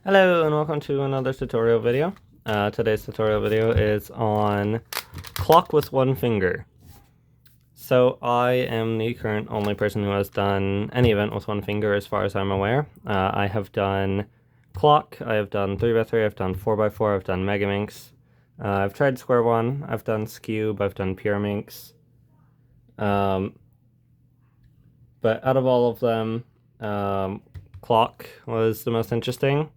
Hello and welcome to another tutorial video. Today's tutorial video is on clock with one finger. So I am the current only person who has done any event with one finger as far as I'm aware. I have done clock, I have done 3x3, I've done 4x4, I've done Megaminx. I've tried Square One, I've done Scube, I've done Pyraminx. But out of all of them, clock was the most interesting.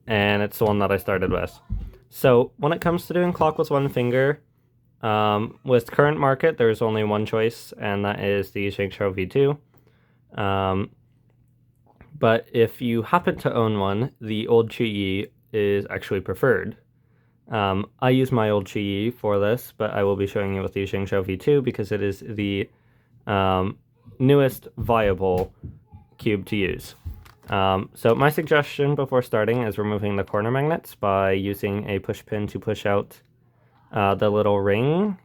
And it's the one that I started with. So when it comes to doing clock with one finger, with current market, there's only one choice, and that is the Shengshou V2. But if you happen to own one, the old Qi is actually preferred. I use my old Qi for this, but I will be showing you with the Shengshou V2 because it is the newest viable cube to use. So my suggestion before starting is removing the corner magnets by using a push pin to push out the little ring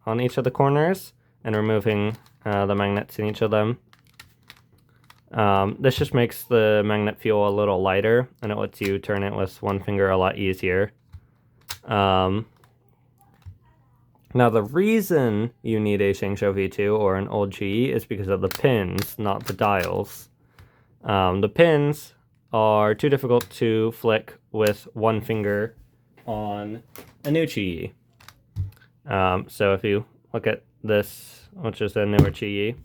on each of the corners and removing the magnets in each of them. This just makes the magnet feel a little lighter and it lets you turn it with one finger a lot easier. Now the reason you need a Shengshou V2 or an old Qi is because of the pins, not the dials. The pins are too difficult to flick with one finger on a new Qi. So if you look at this, which is a newer Qi,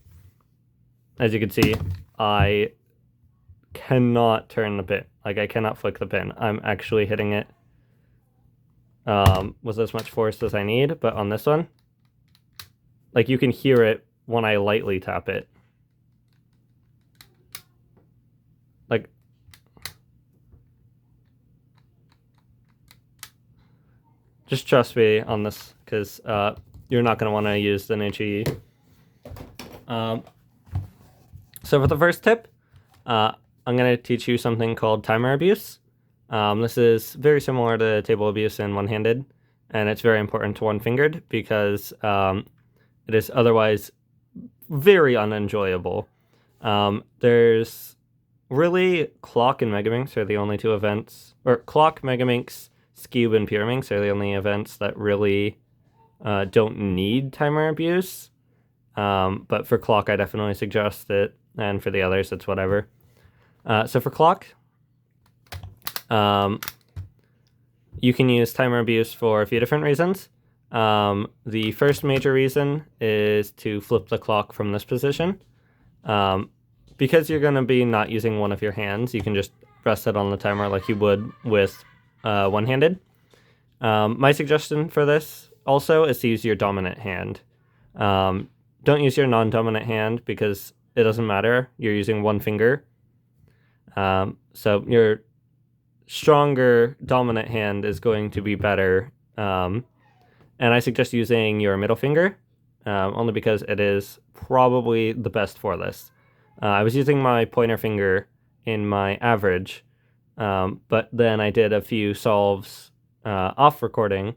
as you can see, I cannot turn the pin. Like, I cannot flick the pin. I'm actually hitting it with as much force as I need, but on this one, like, you can hear it when I lightly tap it. Like, just trust me on this, because you're not going to want to use the new Qi. So for the first tip, I'm going to teach you something called timer abuse. This is very similar to table abuse in one-handed, and it's very important to one-fingered because it is otherwise very unenjoyable. There's really Clock and Megaminx are the only two events, or Clock, Megaminx, Scube, and Pyraminx are the only events that really don't need timer abuse. But for Clock, I definitely suggest it, and for the others, it's whatever. So for Clock, you can use timer abuse for a few different reasons. The first major reason is to flip the clock from this position. Because you're going to be not using one of your hands, you can just rest it on the timer like you would with one-handed. My suggestion for this also is to use your dominant hand. Don't use your non-dominant hand because it doesn't matter. You're using one finger. So your stronger dominant hand is going to be better. And I suggest using your middle finger, only because it is probably the best for this. I was using my pointer finger in my average, but then I did a few solves off recording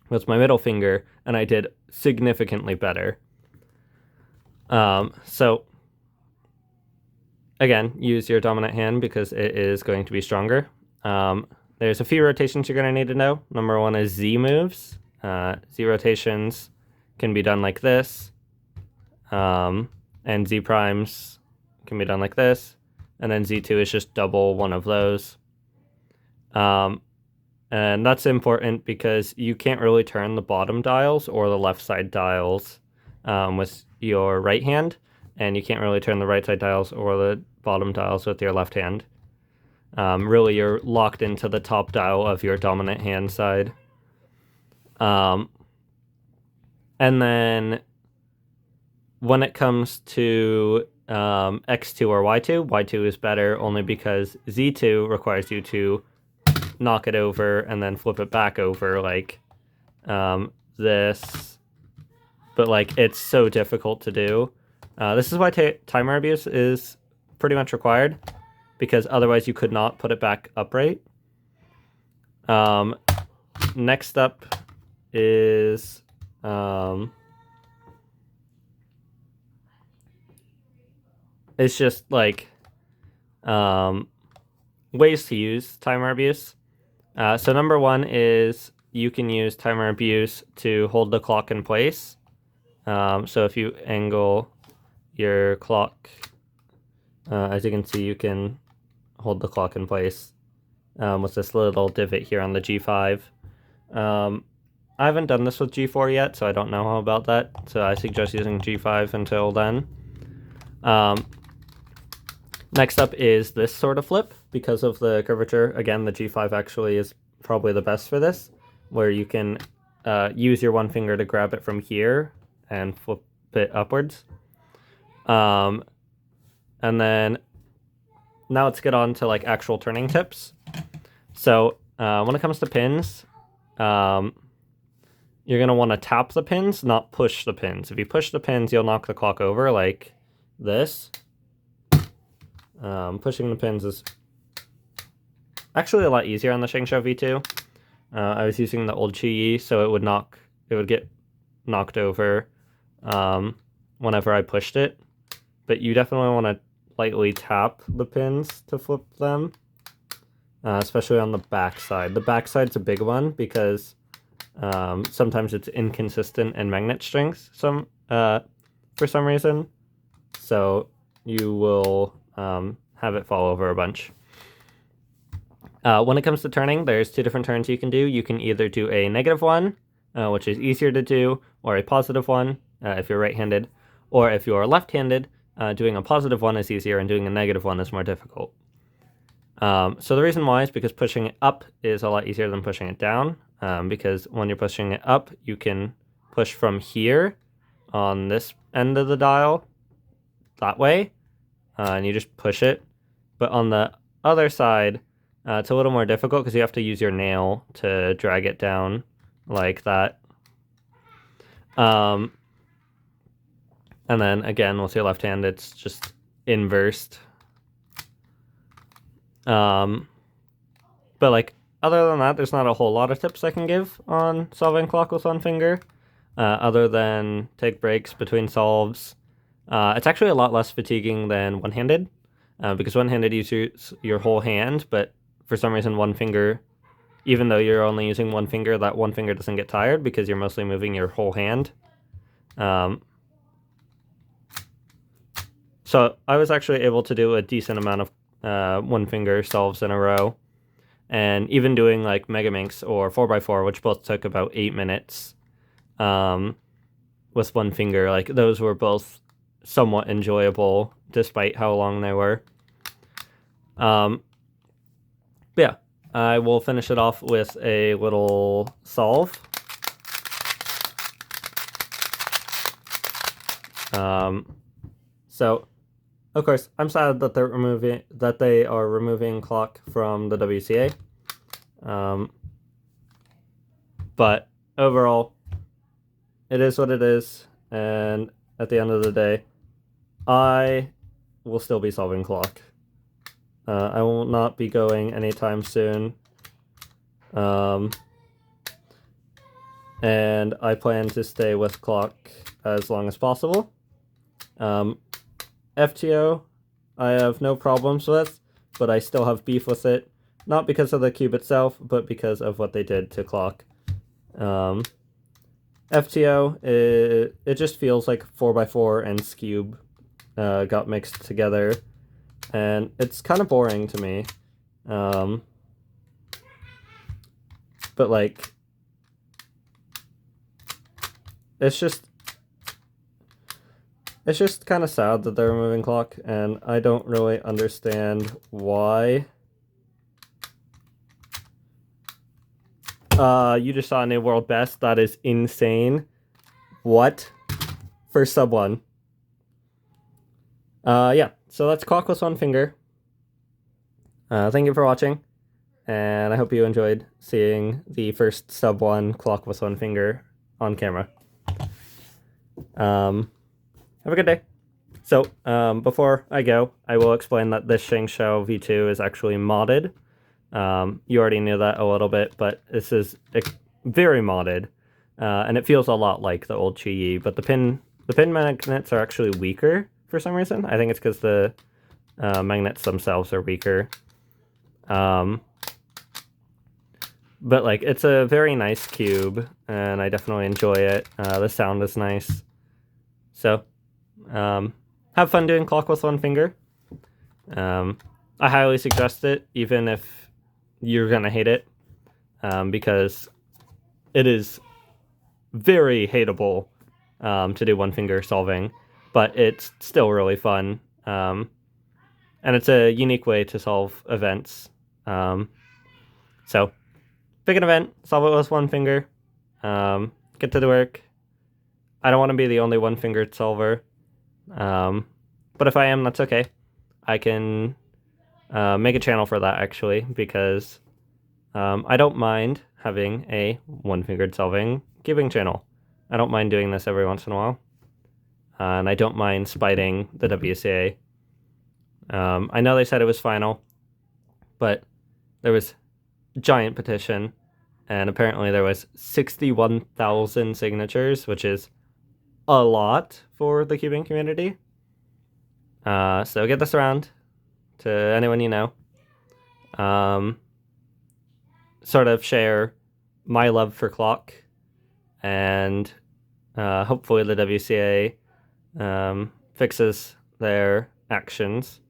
with my middle finger, and I did significantly better. So again, use your dominant hand because it is going to be stronger. There's a few rotations you're going to need to know. Number one is Z moves. Z rotations can be done like this, and Z primes can be done like this, and then Z2 is just double one of those. And that's important because you can't really turn the bottom dials or the left side dials with your right hand, and you can't really turn the right side dials or the bottom dials with your left hand. Really, you're locked into the top dial of your dominant hand side. And then when it comes to X2 or Y2, Y2 is better only because Z2 requires you to knock it over and then flip it back over like this. But like, it's so difficult to do. This is why timer abuse is pretty much required, because otherwise you could not put it back upright. Next up is it's just like ways to use timer abuse. So number one is you can use timer abuse to hold the clock in place. So if you angle your clock, as you can see, you can hold the clock in place with this little divot here on the G5. I haven't done this with G4 yet, so I don't know how about that. So I suggest using G5 until then. Next up is this sort of flip. Because of the curvature, again, the G5 actually is probably the best for this, where you can use your one finger to grab it from here and flip it upwards. And then now let's get on to like actual turning tips. So when it comes to pins, you're going to want to tap the pins, not push the pins. If you push the pins, you'll knock the clock over like this. Pushing the pins is actually a lot easier on the Shengshou V2. I was using the old Qi, so it would get knocked over whenever I pushed it. But you definitely want to lightly tap the pins to flip them, especially on the back side. The back side's a big one because sometimes it's inconsistent in magnet strength for some reason. So you will have it fall over a bunch. When it comes to turning, there's two different turns you can do. You can either do a negative one, which is easier to do, or a positive one if you're right-handed, or if you're left-handed, doing a positive one is easier and doing a negative one is more difficult. So the reason why is because pushing it up is a lot easier than pushing it down, because when you're pushing it up, you can push from here on this end of the dial that way, and you just push it. But on the other side, it's a little more difficult because you have to use your nail to drag it down like that. And then again, with your left hand, it's just inversed. But like, other than that, there's not a whole lot of tips I can give on solving clock with one finger, other than take breaks between solves. It's actually a lot less fatiguing than one-handed, because one-handed you use your whole hand, but for some reason one finger, even though you're only using one finger, that one finger doesn't get tired because you're mostly moving your whole hand. So I was actually able to do a decent amount of one finger solves in a row, and even doing like Megaminx or 4x4, which both took about 8 minutes with one finger, like those were both somewhat enjoyable despite how long they were. But yeah, I will finish it off with a little solve. So, of course, I'm sad that they are removing clock from the WCA. But overall, it is what it is, and at the end of the day, I will still be solving clock. I will not be going anytime soon. And I plan to stay with clock as long as possible. FTO, I have no problems with, but I still have beef with it. Not because of the cube itself, but because of what they did to clock. FTO, it just feels like 4x4 and Scube got mixed together, and it's kind of boring to me. But like, it's just kind of sad that they're removing clock, and I don't really understand why. You just saw a new world best. That is insane. What? For sub 1. Yeah, so that's clock with one finger. Thank you for watching, and I hope you enjoyed seeing the first sub 1 clock with one finger on camera. Have a good day. So, before I go, I will explain that this Shengshou V2 is actually modded. You already knew that a little bit, but this is very modded, and it feels a lot like the old Qi, but the pin magnets are actually weaker for some reason. I think it's because the magnets themselves are weaker. But like, it's a very nice cube, and I definitely enjoy it. The sound is nice. So, have fun doing clock with one finger. I highly suggest it, even if you're gonna hate it, because it is very hateable to do one finger solving, but it's still really fun. And it's a unique way to solve events. So, pick an event, solve it with one finger, get to the work. I don't want to be the only one-fingered solver, but if I am, that's okay. I can make a channel for that, actually, because I don't mind having a one-fingered solving cubing channel. I don't mind doing this every once in a while, and I don't mind spiting the WCA. I know they said it was final, but there was giant petition, and apparently there was 61,000 signatures, which is a lot for the cubing community. So get this around to anyone you know. Sort of share my love for clock, and hopefully the WCA fixes their actions.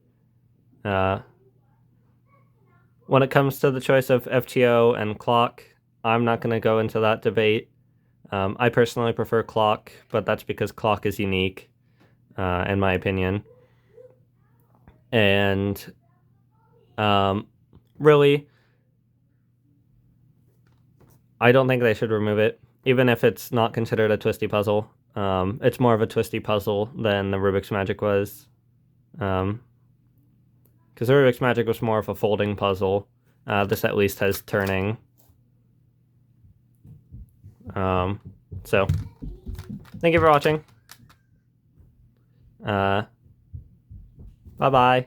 When it comes to the choice of FTO and clock, I'm not going to go into that debate. I personally prefer clock, but that's because clock is unique, in my opinion. And really, I don't think they should remove it, even if it's not considered a twisty puzzle. It's more of a twisty puzzle than the Rubik's Magic was. Because the Rubik's Magic was more of a folding puzzle. This at least has turning. So, thank you for watching. Bye-bye.